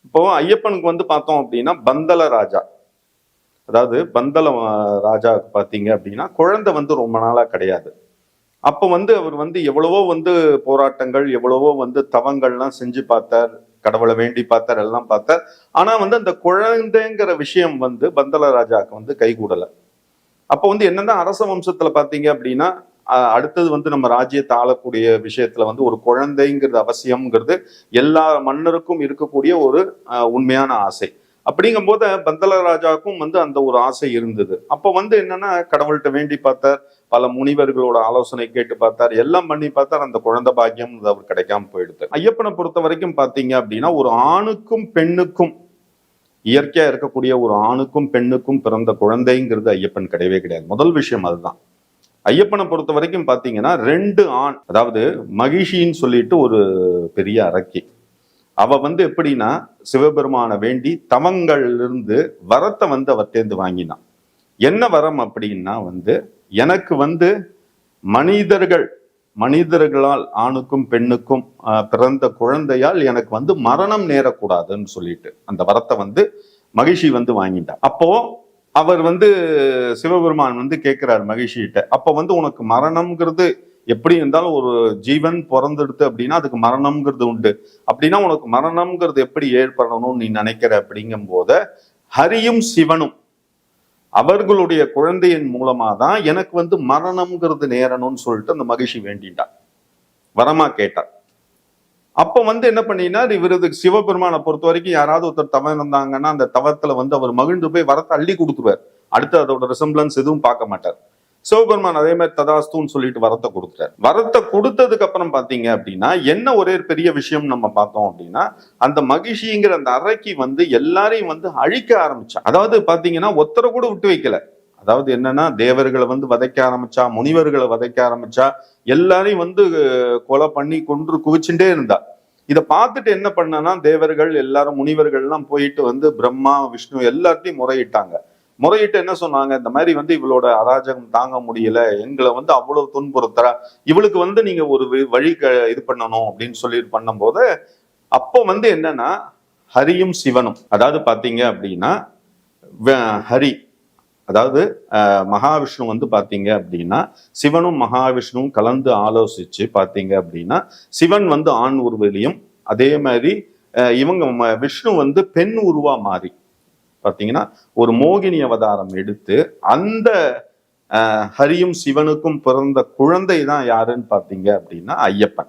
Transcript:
இப்போ ஐயப்பனுக்கு வந்து பார்த்தோம் அப்படின்னா பந்தல ராஜா, அதாவது பந்தல ராஜாவுக்கு பார்த்தீங்க அப்படின்னா குழந்தை வந்து ரொம்ப நாளா கிடையாது. அப்போ வந்து அவர் வந்து எவ்வளவோ வந்து போராட்டங்கள், எவ்வளவோ வந்து தவங்கள்லாம் செஞ்சு பார்த்தார். கடவுளை வேண்டி பார்த்தார், எல்லாம் பார்த்தார். ஆனா வந்து அந்த குழந்தைங்கிற விஷயம் வந்து பந்தல ராஜாவுக்கு வந்து கைகூடல. அப்போ வந்து என்னதான் அரச வம்சத்துல பார்த்தீங்க அப்படின்னா, அடுத்தது வந்து நம்ம ராஜ்யத்தை ஆளக்கூடிய விஷயத்துல வந்து ஒரு குழந்தைங்கிறது அவசியம்ங்கிறது எல்லா மன்னருக்கும் இருக்கக்கூடிய ஒரு உண்மையான ஆசை. அப்படிங்கும் போது பந்தல ராஜாவுக்கும் வந்து அந்த ஒரு ஆசை இருந்தது. அப்போ வந்து என்னன்னா கடவுள்கிட்ட வேண்டி பார்த்தார், பல முனிவர்களோட ஆலோசனை கேட்டு பார்த்தார், எல்லாம் பண்ணி பார்த்தார். அந்த குழந்தை பாக்கியம் அவர் கிடைக்காம போயிடுது. ஐயப்பனை பொறுத்த வரைக்கும் பாத்தீங்க அப்படின்னா ஒரு ஆணுக்கும் பெண்ணுக்கும் இயற்கையா இருக்கக்கூடிய ஒரு ஆணுக்கும் பெண்ணுக்கும் பிறந்த குழந்தைங்கிறது ஐயப்பன் கிடையவே கிடையாது. முதல் விஷயம் அதுதான். ஐயப்பனை பொறுத்த வரைக்கும் பாத்தீங்கன்னா 2 ஆண், அதாவது மகிஷின்னு சொல்லிட்டு ஒரு பெரிய அரக்கி. அவ வந்து எப்படின்னா சிவபெருமான வேண்டி தவங்கள்ல இருந்து வரத்தை வந்து அவர் தேர்ந்து வாங்கினான். என்ன வரம் அப்படின்னா வந்து எனக்கு வந்து மனிதர்கள் மனிதர்களால் ஆணுக்கும் பெண்ணுக்கும் பிறந்த குழந்தையால் எனக்கு வந்து மரணம் நேரக்கூடாதுன்னு சொல்லிட்டு அந்த வரத்தை வந்து மகிழ்ச்சி வந்து வாங்கிட்டான். அப்போ அவர் வந்து சிவபெருமான் வந்து கேட்கிறார் மகிழ்ச்சிகிட்ட, அப்ப வந்து உனக்கு மரணம்ங்கிறது எப்படி இருந்தாலும் ஒரு ஜீவன் பிறந்தெடுத்து அப்படின்னா அதுக்கு மரணம்ங்கிறது உண்டு. அப்படின்னா உனக்கு மரணம்ங்கிறது எப்படி ஏற்படணும்னு நீ நினைக்கிற அப்படிங்கும் போத ஹரியும் சிவனும் அவர்களுடைய குழந்தையின் மூலமா தான் எனக்கு வந்து மரணம்ங்கிறது நேரணும்னு சொல்லிட்டு அந்த மகிழ்ச்சி வேண்டிட்டார், வரமா கேட்டார். அப்ப வந்து என்ன பண்ணினார், இவரது சிவபெருமானை பொறுத்த வரைக்கும் யாராவது ஒருத்தர் தவம் இருந்தாங்கன்னா அந்த தவத்துல வந்து அவர் மகிழ்ந்து போய் வரத்தை அள்ளி கொடுத்துருவார். அடுத்து அதோட ரிசம்பிளன்ஸ் எதுவும் பார்க்க மாட்டார். சிவபெருமான் அதே மாதிரி ததாஸ்துன்னு சொல்லிட்டு வரத்தை கொடுத்துட்டார். வரத்தை கொடுத்ததுக்கு அப்புறம் பாத்தீங்க அப்படின்னா என்ன ஒரே பெரிய விஷயம் நம்ம பார்த்தோம் அப்படின்னா, அந்த மகிழ்ச்சிங்கிற அந்த அரக்கி வந்து எல்லாரையும் வந்து அழிக்க ஆரம்பிச்சா. அதாவது பாத்தீங்கன்னா ஒத்தரை கூட விட்டு வைக்கல. அதாவது என்னன்னா தேவர்களை வந்து வதைக்க ஆரம்பிச்சா, முனிவர்களை வதைக்க ஆரம்பிச்சா, எல்லாரையும் வந்து கொலை பண்ணி கொன்று குவிச்சுட்டே இருந்தா. இதை பார்த்துட்டு என்ன பண்ணனா தேவர்கள் எல்லாரும் முனிவர்கள் எல்லாம் போயிட்டு வந்து பிரம்மா விஷ்ணு எல்லாத்தையும் முறையிட்டாங்க. முறையிட்டு என்ன சொன்னாங்க, இந்த மாதிரி வந்து இவளோட அராஜகம் தாங்க முடியல, எங்களை வந்து அவ்வளவு துன்புறுத்துறா, இவளுக்கு வந்து நீங்க ஒரு வழி இது பண்ணணும் அப்படின்னு சொல்லி பண்ணும் போது அப்போ வந்து என்னன்னா ஹரியும் சிவனும், அதாவது பாத்தீங்க அப்படின்னா ஹரி அதாவது மகாவிஷ்ணு வந்து பாத்தீங்க அப்படின்னா சிவனும் மகாவிஷ்ணுவும் கலந்து ஆலோசிச்சு பாத்தீங்க அப்படின்னா சிவன் வந்து ஆண் உருவிலையும் அதே மாதிரி இவங்க விஷ்ணு வந்து பெண் உருவா மாறி பாத்தீங்கன்னா ஒரு மோகினி அவதாரம் எடுத்து அந்த ஹரியும் சிவனுக்கும் பிறந்த குழந்தை தான் யாருன்னு பாத்தீங்க அப்படின்னா ஐயப்பன்.